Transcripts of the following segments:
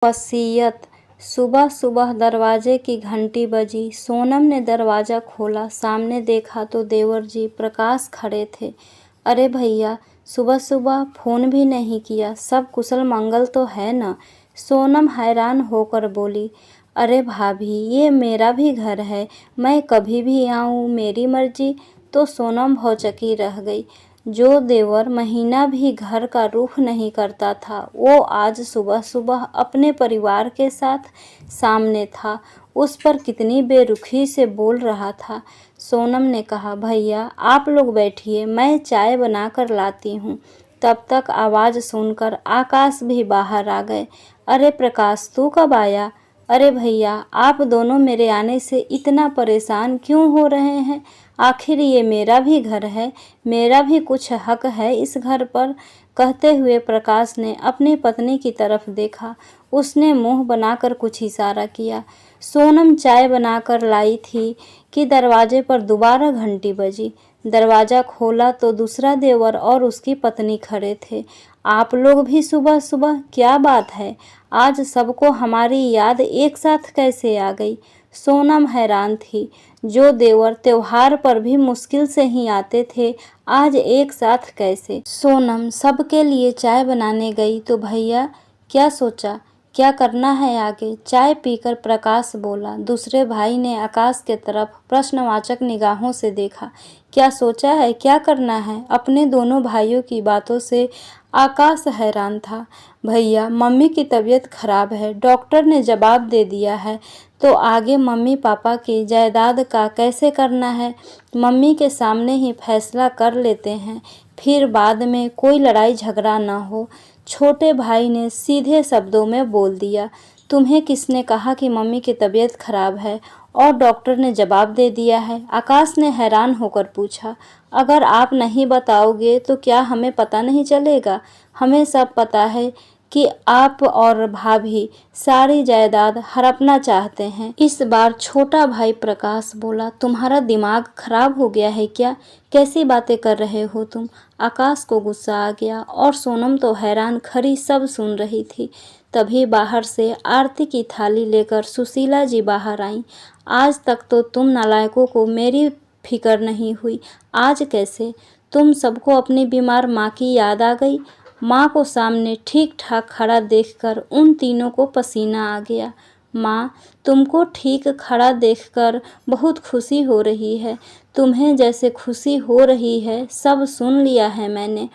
वसीयत। सुबह सुबह दरवाजे की घंटी बजी। सोनम ने दरवाज़ा खोला। सामने देखा तो देवर जी प्रकाश खड़े थे। अरे भैया, सुबह सुबह फ़ोन भी नहीं किया, सब कुशल मंगल तो है ना? सोनम हैरान होकर बोली। अरे भाभी, ये मेरा भी घर है, मैं कभी भी आऊँ, मेरी मर्जी। तो सोनम भौचक्की रह गई। जो देवर महीना भी घर का रुख नहीं करता था, वो आज सुबह सुबह अपने परिवार के साथ सामने था। उस पर कितनी बेरुखी से बोल रहा था। सोनम ने कहा, भैया आप लोग बैठिए, मैं चाय बना कर लाती हूँ। तब तक आवाज़ सुनकर आकाश भी बाहर आ गए। अरे प्रकाश, तू कब आया? अरे भैया, आप दोनों मेरे आने से इतना परेशान क्यों हो रहे हैं? आखिर ये मेरा भी घर है, मेरा भी कुछ हक है इस घर पर। कहते हुए प्रकाश ने अपनी पत्नी की तरफ देखा। उसने मुंह बनाकर कुछ इशारा किया। सोनम चाय बनाकर लाई थी कि दरवाजे पर दोबारा घंटी बजी। दरवाज़ा खोला तो दूसरा देवर और उसकी पत्नी खड़े थे। आप लोग भी सुबह सुबह, क्या बात है? आज सबको हमारी याद एक साथ कैसे आ गई? सोनम हैरान थी। जो देवर त्योहार पर भी मुश्किल से ही आते थे, आज एक साथ कैसे? सोनम सबके लिए चाय बनाने गई तो भैया, क्या सोचा, क्या करना है आगे? चाय पीकर प्रकाश बोला। दूसरे भाई ने आकाश के तरफ प्रश्नवाचक निगाहों से देखा। क्या सोचा है, क्या करना है? अपने दोनों भाइयों की बातों से आकाश हैरान था। भैया, मम्मी की तबीयत खराब है, डॉक्टर ने जवाब दे दिया है, तो आगे मम्मी पापा की जायदाद का कैसे करना है? मम्मी के सामने ही फैसला कर लेते हैं, फिर बाद में कोई लड़ाई झगड़ा ना हो। छोटे भाई ने सीधे शब्दों में बोल दिया। तुम्हें किसने कहा कि मम्मी की तबीयत खराब है और डॉक्टर ने जवाब दे दिया है? आकाश ने हैरान होकर पूछा। अगर आप नहीं बताओगे तो क्या हमें पता नहीं चलेगा? हमें सब पता है कि आप और भाभी सारी जायदाद हड़पना चाहते हैं। इस बार छोटा भाई प्रकाश बोला। तुम्हारा दिमाग खराब हो गया है क्या? कैसी बातें कर रहे हो तुम? आकाश को गुस्सा आ गया और सोनम तो हैरान खड़ी सब सुन रही थी। तभी बाहर से आरती की थाली लेकर सुशीला जी बाहर आईं। आज तक तो तुम नालायकों को मेरी फिक्र नहीं हुई, आज कैसे? तुम सबको अपनी बीमार माँ की याद आ गई? माँ को सामने ठीक ठाक खड़ा देखकर उन तीनों को पसीना आ गया। माँ, तुमको ठीक खड़ा देखकर बहुत खुशी हो रही है। तुम्हें जैसे खुशी हो रही है सब सुन लिया है मैंने।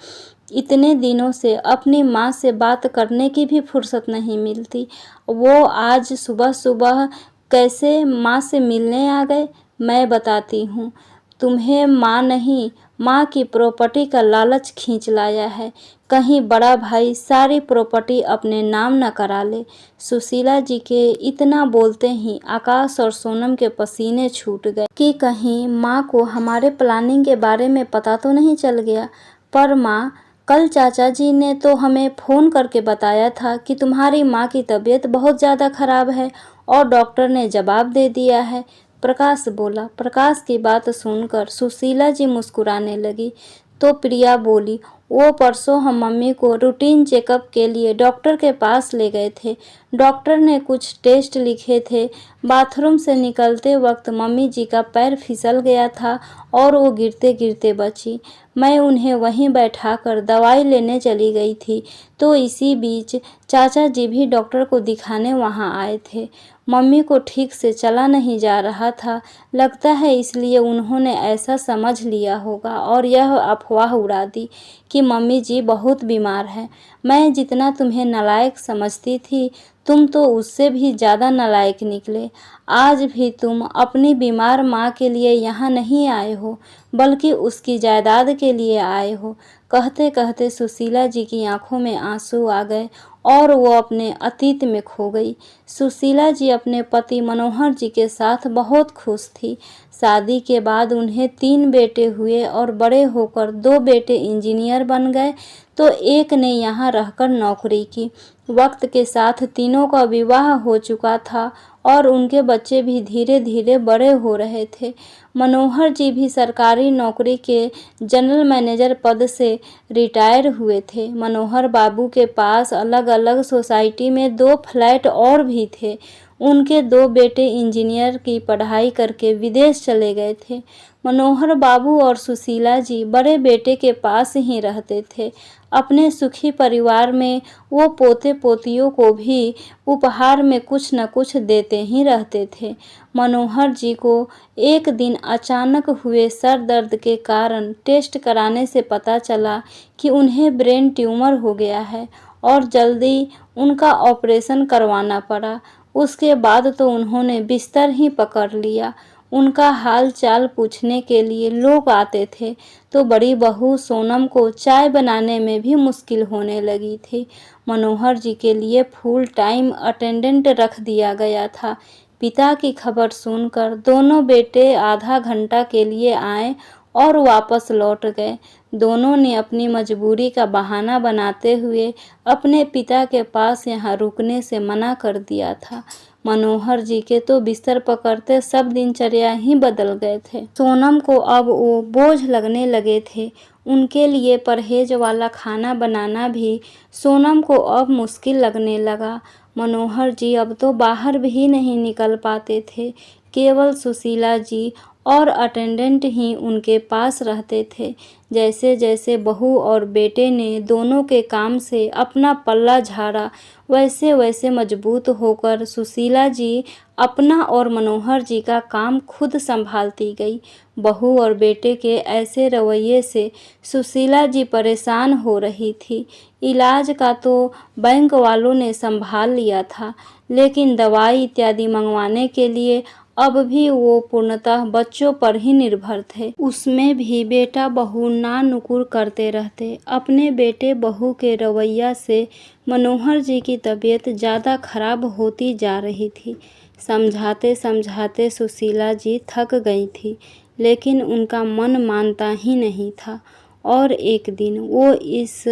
इतने दिनों से अपनी माँ से बात करने की भी फुर्सत नहीं मिलती, वो आज सुबह सुबह कैसे माँ से मिलने आ गए? मैं बताती हूँ तुम्हें। माँ नहीं, माँ की प्रॉपर्टी का लालच खींच लाया है। कहीं बड़ा भाई सारी प्रॉपर्टी अपने नाम न करा ले। सुशीला जी के इतना बोलते ही आकाश और सोनम के पसीने छूट गए कि कहीं माँ को हमारे प्लानिंग के बारे में पता तो नहीं चल गया। पर माँ, कल चाचा जी ने तो हमें फ़ोन करके बताया था कि तुम्हारी माँ की तबीयत बहुत ज़्यादा खराब है और डॉक्टर ने जवाब दे दिया है, प्रकाश बोला। प्रकाश की बात सुनकर सुशीला जी मुस्कुराने लगी तो प्रिया बोली, वो परसों हम मम्मी को रूटीन चेकअप के लिए डॉक्टर के पास ले गए थे। डॉक्टर ने कुछ टेस्ट लिखे थे। बाथरूम से निकलते वक्त मम्मी जी का पैर फिसल गया था और वो गिरते गिरते बची। मैं उन्हें वहीं बैठाकर दवाई लेने चली गई थी, तो इसी बीच चाचा जी भी डॉक्टर को दिखाने वहाँ आए थे। मम्मी को ठीक से चला नहीं जा रहा था, लगता है इसलिए उन्होंने ऐसा समझ लिया होगा और यह अफवाह उड़ा दी कि मम्मी जी बहुत बीमार है। मैं जितना तुम्हें नालायक समझती थी, तुम तो उससे भी ज़्यादा नालायक निकले। आज भी तुम अपनी बीमार माँ के लिए यहाँ नहीं आए हो, बल्कि उसकी जायदाद के लिए आए हो। कहते कहते सुशीला जी की आंखों में आंसू आ गए और वो अपने अतीत में खो गई। सुशीला जी अपने पति मनोहर जी के साथ बहुत खुश थी। शादी के बाद उन्हें 3 बेटे हुए और बड़े होकर 2 बेटे इंजीनियर बन गए, तो एक ने यहाँ रहकर नौकरी की। वक्त के साथ तीनों का विवाह हो चुका था और उनके बच्चे भी धीरे धीरे बड़े हो रहे थे। मनोहर जी भी सरकारी नौकरी के जनरल मैनेजर पद से रिटायर हुए थे। मनोहर बाबू के पास अलग अलग सोसाइटी में 2 फ्लैट और भी थे। उनके 2 बेटे इंजीनियर की पढ़ाई करके विदेश चले गए थे। मनोहर बाबू और सुशीला जी बड़े बेटे के पास ही रहते थे। अपने सुखी परिवार में वो पोते पोतियों को भी उपहार में कुछ न कुछ देते ही रहते थे। मनोहर जी को एक दिन अचानक हुए सर दर्द के कारण टेस्ट कराने से पता चला कि उन्हें ब्रेन ट्यूमर हो गया है और जल्दी उनका ऑपरेशन करवाना पड़ा। उसके बाद तो उन्होंने बिस्तर ही पकड़ लिया। उनका हाल चाल पूछने के लिए लोग आते थे तो बड़ी बहू सोनम को चाय बनाने में भी मुश्किल होने लगी थी। मनोहर जी के लिए फुल टाइम अटेंडेंट रख दिया गया था। पिता की खबर सुनकर दोनों बेटे आधा घंटा के लिए आए और वापस लौट गए। दोनों ने अपनी मजबूरी का बहाना बनाते हुए अपने पिता के पास यहाँ रुकने से मना कर दिया था। मनोहर जी के तो बिस्तर पकड़ते सब दिनचर्या ही बदल गए थे। सोनम को अब वो बोझ लगने लगे थे। उनके लिए परहेज वाला खाना बनाना भी सोनम को अब मुश्किल लगने लगा। मनोहर जी अब तो बाहर भी नहीं निकल पाते थे। केवल सुशीला जी और अटेंडेंट ही उनके पास रहते थे। जैसे जैसे बहू और बेटे ने दोनों के काम से अपना पल्ला झाड़ा, वैसे वैसे मजबूत होकर सुशीला जी अपना और मनोहर जी का काम खुद संभालती गई। बहू और बेटे के ऐसे रवैये से सुशीला जी परेशान हो रही थी। इलाज का तो बैंक वालों ने संभाल लिया था, लेकिन दवाई इत्यादि मंगवाने के लिए अब भी वो पूर्णतः बच्चों पर ही निर्भर थे। उसमें भी बेटा बहू ना नुकुर करते रहते। अपने बेटे बहू के रवैया से मनोहर जी की तबीयत ज़्यादा खराब होती जा रही थी। समझाते समझाते सुशीला जी थक गई थी, लेकिन उनका मन मानता ही नहीं था। और एक दिन वो इस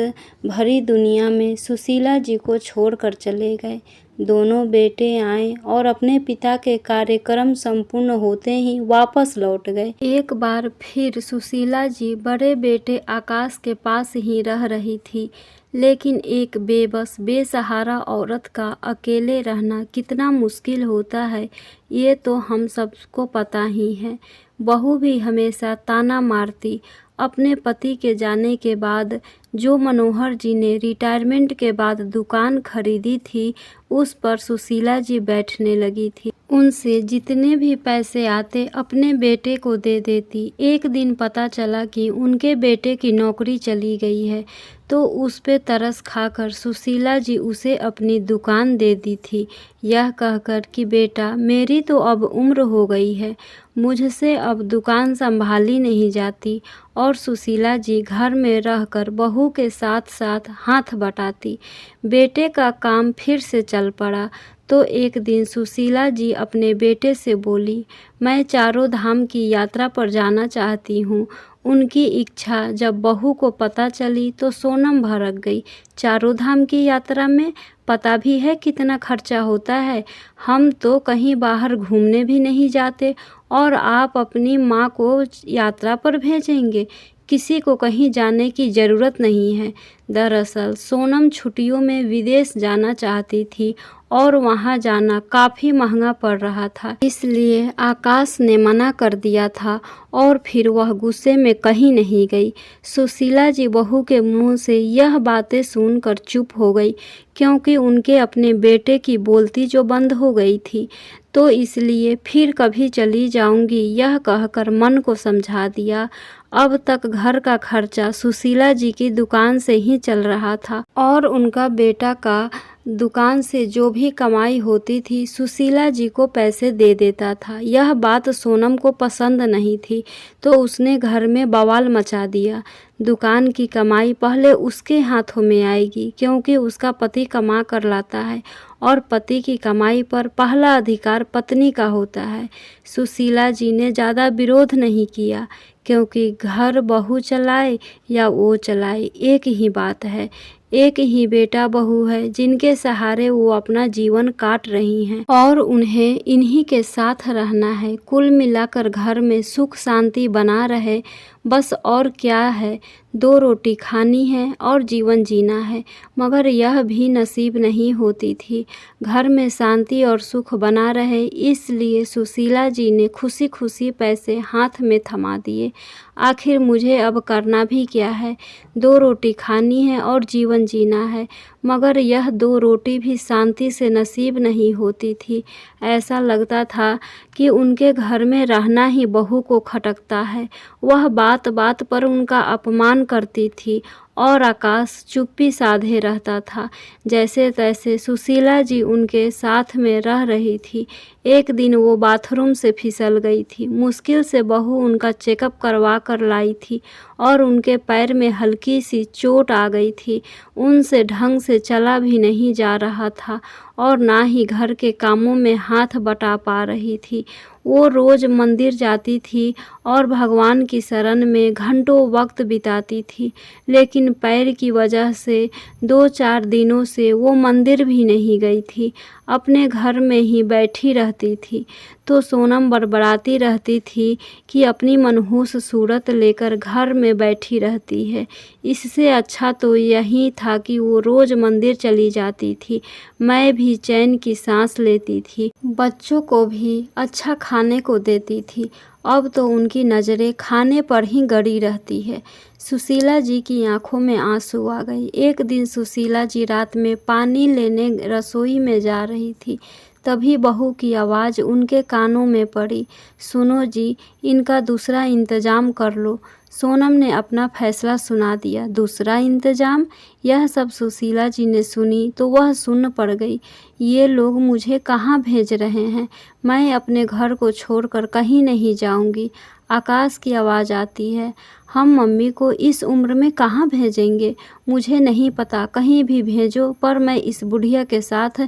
भरी दुनिया में सुशीला जी को छोड़कर चले गए। दोनों बेटे आए और अपने पिता के कार्यक्रम संपूर्ण होते ही वापस लौट गए। एक बार फिर सुशीला जी बड़े बेटे आकाश के पास ही रह रही थी, लेकिन एक बेबस बेसहारा औरत का अकेले रहना कितना मुश्किल होता है ये तो हम सबको पता ही है। बहू भी हमेशा ताना मारती। अपने पति के जाने के बाद जो मनोहर जी ने रिटायरमेंट के बाद दुकान खरीदी थी, उस पर सुशीला जी बैठने लगी थी। उनसे जितने भी पैसे आते अपने बेटे को दे देती। एक दिन पता चला कि उनके बेटे की नौकरी चली गई है, तो उस पे तरस खाकर सुशीला जी उसे अपनी दुकान दे दी थी, यह कहकर कि बेटा मेरी तो अब उम्र हो गई है, मुझसे अब दुकान संभाली नहीं जाती। और सुशीला जी घर में रहकर बहू के साथ साथ हाथ बटाती। बेटे का काम फिर से चल पड़ा तो एक दिन सुशीला जी अपने बेटे से बोली, मैं चारों धाम की यात्रा पर जाना चाहती हूँ। उनकी इच्छा जब बहू को पता चली तो सोनम भड़क गई। चारों धाम की यात्रा में पता भी है कितना खर्चा होता है, हम तो कहीं बाहर घूमने भी नहीं जाते और आप अपनी माँ को यात्रा पर भेजेंगे। किसी को कहीं जाने की ज़रूरत नहीं है। दरअसल सोनम छुट्टियों में विदेश जाना चाहती थी और वहां जाना काफ़ी महंगा पड़ रहा था, इसलिए आकाश ने मना कर दिया था और फिर वह गुस्से में कहीं नहीं गई। सुशीला जी बहू के मुंह से यह बातें सुनकर चुप हो गई, क्योंकि उनके अपने बेटे की बोलती जो बंद हो गई थी। तो इसलिए फिर कभी चली जाऊंगी यह कहकर मन को समझा दिया। अब तक घर का खर्चा सुशीला जी की दुकान से ही चल रहा था और उनका बेटा का दुकान से जो भी कमाई होती थी सुशीला जी को पैसे दे देता था। यह बात सोनम को पसंद नहीं थी, तो उसने घर में बवाल मचा दिया। दुकान की कमाई पहले उसके हाथों में आएगी, क्योंकि उसका पति कमा कर लाता है और पति की कमाई पर पहला अधिकार पत्नी का होता है। सुशीला जी ने ज़्यादा विरोध नहीं किया, क्योंकि घर बहू चलाए या वो चलाए, एक ही बात है। एक ही बेटा बहू है जिनके सहारे वो अपना जीवन काट रही हैं और उन्हें इन्हीं के साथ रहना है। कुल मिलाकर घर में सुख शांति बना रहे, बस और क्या है। 2 रोटी खानी है और जीवन जीना है, मगर यह भी नसीब नहीं होती थी। घर में शांति और सुख बना रहे, इसलिए सुशीला जी ने खुशी खुशी पैसे हाथ में थमा दिए। आखिर मुझे अब करना भी क्या है। 2 रोटी खानी है और जीवन जीना है, मगर यह 2 रोटी भी शांति से नसीब नहीं होती थी। ऐसा लगता था कि उनके घर में रहना ही बहू को खटकता है। वह बात बात पर उनका अपमान करती थी और आकाश चुप्पी साधे रहता था। जैसे तैसे सुशीला जी उनके साथ में रह रही थी। एक दिन वो बाथरूम से फिसल गई थी। मुश्किल से बहू उनका चेकअप करवा कर लाई थी और उनके पैर में हल्की सी चोट आ गई थी। उनसे ढंग से चला भी नहीं जा रहा था और ना ही घर के कामों में हाथ बटा पा रही थी। वो रोज़ मंदिर जाती थी और भगवान की शरण में घंटों वक्त बिताती थी, लेकिन पैर की वजह से 2-4 दिनों से वो मंदिर भी नहीं गई थी। अपने घर में ही बैठी रहती थी। तो सोनम बड़बड़ाती रहती थी कि अपनी मनहूस सूरत लेकर घर में बैठी रहती है। इससे अच्छा तो यही था कि वो रोज़ मंदिर चली जाती थी। मैं भी चैन की सांस लेती थी, बच्चों को भी अच्छा खाने को देती थी। अब तो उनकी नज़रें खाने पर ही गड़ी रहती है। सुशीला जी की आंखों में आंसू आ गई। एक दिन सुशीला जी रात में पानी लेने रसोई में जा रही थी। तभी बहू की आवाज़ उनके कानों में पड़ी, सुनो जी, इनका दूसरा इंतज़ाम कर लो। सोनम ने अपना फैसला सुना दिया। दूसरा इंतज़ाम? यह सब सुशीला जी ने सुनी तो वह सुन्न पड़ गई। ये लोग मुझे कहाँ भेज रहे हैं? मैं अपने घर को छोड़कर कहीं नहीं जाऊंगी। आकाश की आवाज़ आती है, हम मम्मी को इस उम्र में कहाँ भेजेंगे? मुझे नहीं पता, कहीं भी भेजो, पर मैं इस बुढ़िया के साथ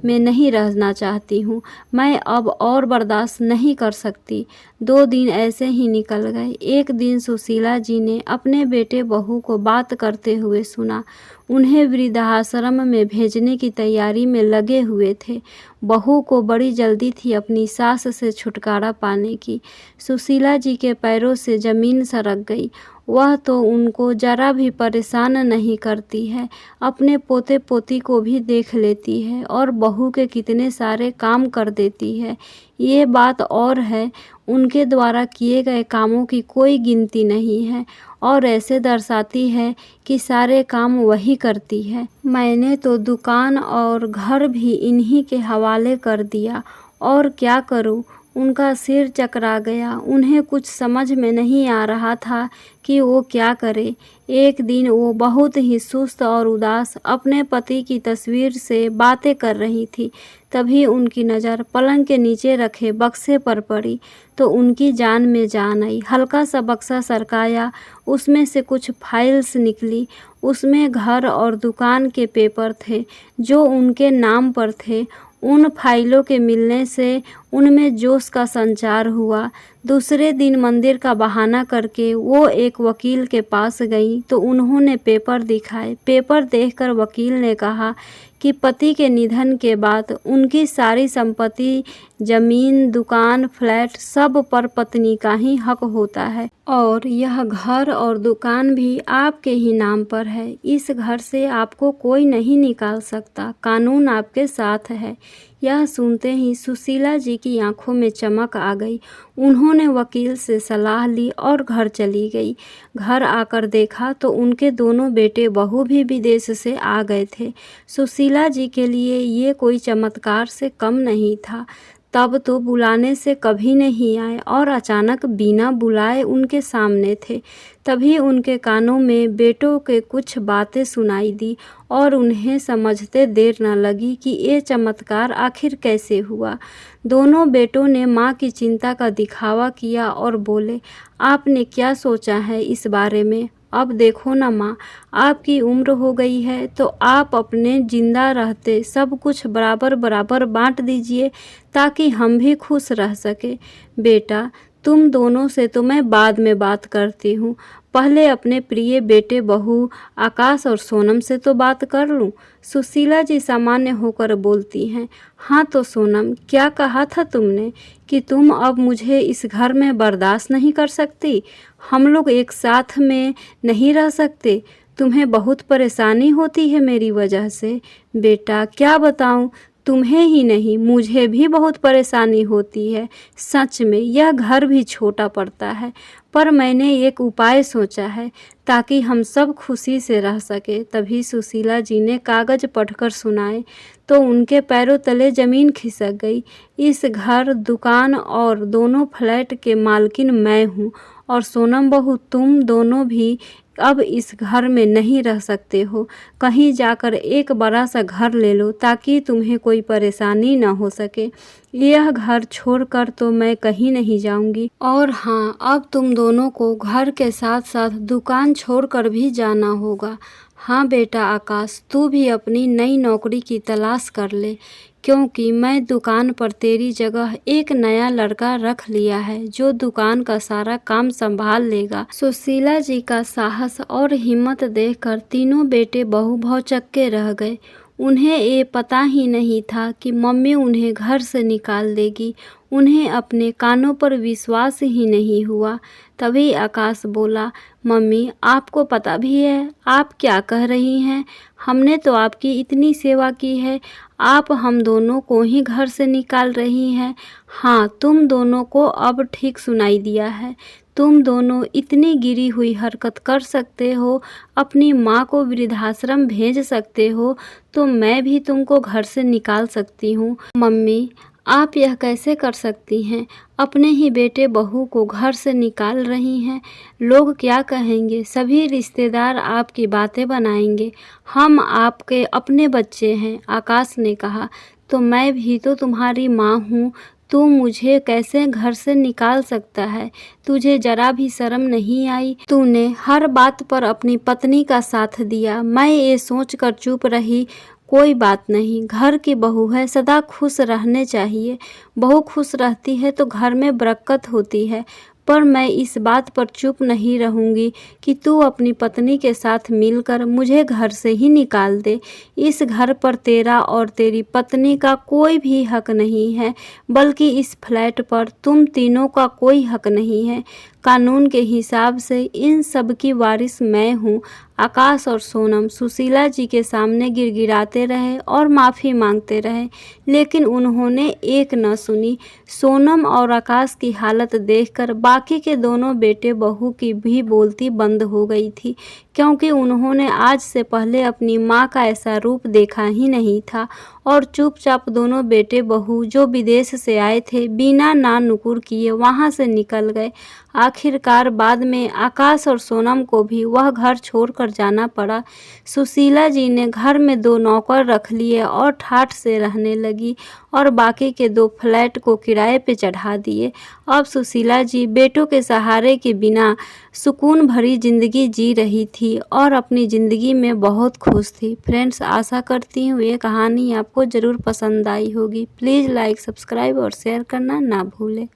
मैं नहीं रहना चाहती हूँ। मैं अब और बर्दाश्त नहीं कर सकती। 2 दिन ऐसे ही निकल गए। एक दिन सुशीला जी ने अपने बेटे बहू को बात करते हुए सुना। उन्हें वृद्धाश्रम में भेजने की तैयारी में लगे हुए थे। बहू को बड़ी जल्दी थी अपनी सास से छुटकारा पाने की। सुशीला जी के पैरों से ज़मीन सरक गई। वह तो उनको जरा भी परेशान नहीं करती है, अपने पोते पोती को भी देख लेती है और बहू के कितने सारे काम कर देती है। ये बात और है, उनके द्वारा किए गए कामों की कोई गिनती नहीं है और ऐसे दर्शाती है कि सारे काम वही करती है। मैंने तो दुकान और घर भी इन्हीं के हवाले कर दिया, और क्या करूं? उनका सिर चकरा गया। उन्हें कुछ समझ में नहीं आ रहा था कि वो क्या करे। एक दिन वो बहुत ही सुस्त और उदास अपने पति की तस्वीर से बातें कर रही थी। तभी उनकी नज़र पलंग के नीचे रखे बक्से पर पड़ी तो उनकी जान में जान आई। हल्का सा बक्सा सरकाया, उसमें से कुछ फाइल्स निकली। उसमें घर और दुकान के पेपर थे जो उनके नाम पर थे। उन फाइलों के मिलने से उनमें जोश का संचार हुआ। दूसरे दिन मंदिर का बहाना करके वो एक वकील के पास गई तो उन्होंने पेपर दिखाए। पेपर देखकर वकील ने कहा कि पति के निधन के बाद उनकी सारी संपत्ति, जमीन, दुकान, फ्लैट, सब पर पत्नी का ही हक होता है और यह घर और दुकान भी आपके ही नाम पर है। इस घर से आपको कोई नहीं निकाल सकता, कानून आपके साथ है। यह सुनते ही सुशीला जी की आंखों में चमक आ गई। उन्होंने वकील से सलाह ली और घर चली गई। घर आकर देखा तो उनके दोनों बेटे बहू भी विदेश से आ गए थे। सुशीला जी के लिए ये कोई चमत्कार से कम नहीं था। तब तो बुलाने से कभी नहीं आए और अचानक बिना बुलाए उनके सामने थे। तभी उनके कानों में बेटों के कुछ बातें सुनाई दी और उन्हें समझते देर न लगी कि ये चमत्कार आखिर कैसे हुआ। दोनों बेटों ने माँ की चिंता का दिखावा किया और बोले, आपने क्या सोचा है इस बारे में? अब देखो ना माँ, आपकी उम्र हो गई है तो आप अपने जिंदा रहते सब कुछ बराबर बराबर बांट दीजिए ताकि हम भी खुश रह सके। बेटा, तुम दोनों से तो मैं बाद में बात करती हूँ, पहले अपने प्रिय बेटे बहू आकाश और सोनम से तो बात कर लूँ। सुशीला जी सामान्य होकर बोलती हैं। हाँ तो सोनम, क्या कहा था तुमने कि तुम अब मुझे इस घर में बर्दाश्त नहीं कर सकती? हम लोग एक साथ में नहीं रह सकते? तुम्हें बहुत परेशानी होती है मेरी वजह से? बेटा, क्या बताऊं, तुम्हें ही नहीं मुझे भी बहुत परेशानी होती है। सच में यह घर भी छोटा पड़ता है, पर मैंने एक उपाय सोचा है ताकि हम सब खुशी से रह सके। तभी सुशीला जी ने कागज पढ़कर सुनाए तो उनके पैरों तले जमीन खिसक गई। इस घर, दुकान और दोनों फ्लैट के मालकिन मैं हूँ और सोनम बहू, तुम दोनों भी अब इस घर में नहीं रह सकते हो। कहीं जाकर एक बड़ा सा घर ले लो ताकि तुम्हें कोई परेशानी ना हो सके। यह घर छोड़कर तो मैं कहीं नहीं जाऊंगी। और हाँ, अब तुम दोनों को घर के साथ साथ दुकान छोड़कर भी जाना होगा। हाँ बेटा आकाश, तू भी अपनी नई नौकरी की तलाश कर ले, क्योंकि मैं दुकान पर तेरी जगह एक नया लड़का रख लिया है जो दुकान का सारा काम संभाल लेगा। सुशीला जी का साहस और हिम्मत देखकर तीनों बेटे बहू भौचक्के रह गए। उन्हें ये पता ही नहीं था कि मम्मी उन्हें घर से निकाल देगी। उन्हें अपने कानों पर विश्वास ही नहीं हुआ। तभी आकाश बोला, मम्मी, आपको पता भी है आप क्या कह रही हैं? हमने तो आपकी इतनी सेवा की है, आप हम दोनों को ही घर से निकाल रही हैं। हाँ, तुम दोनों को अब ठीक सुनाई दिया है। तुम दोनों इतनी गिरी हुई हरकत कर सकते हो, अपनी माँ को वृद्धाश्रम भेज सकते हो, तो मैं भी तुमको घर से निकाल सकती हूँ। मम्मी, आप यह कैसे कर सकती हैं? अपने ही बेटे बहू को घर से निकाल रही हैं। लोग क्या कहेंगे? सभी रिश्तेदार आपकी बातें बनाएंगे। हम आपके अपने बच्चे हैं, आकाश ने कहा। तो मैं भी तो तुम्हारी माँ हूँ। तू मुझे कैसे घर से निकाल सकता है? तुझे जरा भी शर्म नहीं आई? तूने हर बात पर अपनी पत्नी का साथ दिया। मैं ये सोचकर चुप रही। कोई बात नहीं, घर की बहू है, सदा खुश रहने चाहिए। बहू खुश रहती है तो घर में बरकत होती है। पर मैं इस बात पर चुप नहीं रहूंगी कि तू अपनी पत्नी के साथ मिलकर मुझे घर से ही निकाल दे। इस घर पर तेरा और तेरी पत्नी का कोई भी हक नहीं है, बल्कि इस फ्लैट पर तुम तीनों का कोई हक नहीं है। कानून के हिसाब से इन सब की वारिस मैं हूँ। आकाश और सोनम सुशीला जी के सामने गिड़गिड़ाते रहे और माफ़ी मांगते रहे, लेकिन उन्होंने एक न सुनी। सोनम और आकाश की हालत देखकर बाकी के दोनों बेटे बहू की भी बोलती बंद हो गई थी, क्योंकि उन्होंने आज से पहले अपनी माँ का ऐसा रूप देखा ही नहीं था। और चुपचाप दोनों बेटे बहू जो विदेश से आए थे, बिना ना नुकुर किए वहाँ से निकल गए। आखिरकार बाद में आकाश और सोनम को भी वह घर छोड़कर जाना पड़ा। सुशीला जी ने घर में 2 नौकर रख लिए और ठाठ से रहने लगी और बाकी के 2 फ्लैट को किराए पे चढ़ा दिए। अब सुशीला जी बेटों के सहारे के बिना सुकून भरी ज़िंदगी जी रही थी और अपनी ज़िंदगी में बहुत खुश थी। फ्रेंड्स, आशा करती हूँ ये कहानी आपको ज़रूर पसंद आई होगी। प्लीज़ लाइक, सब्सक्राइब और शेयर करना ना भूलें।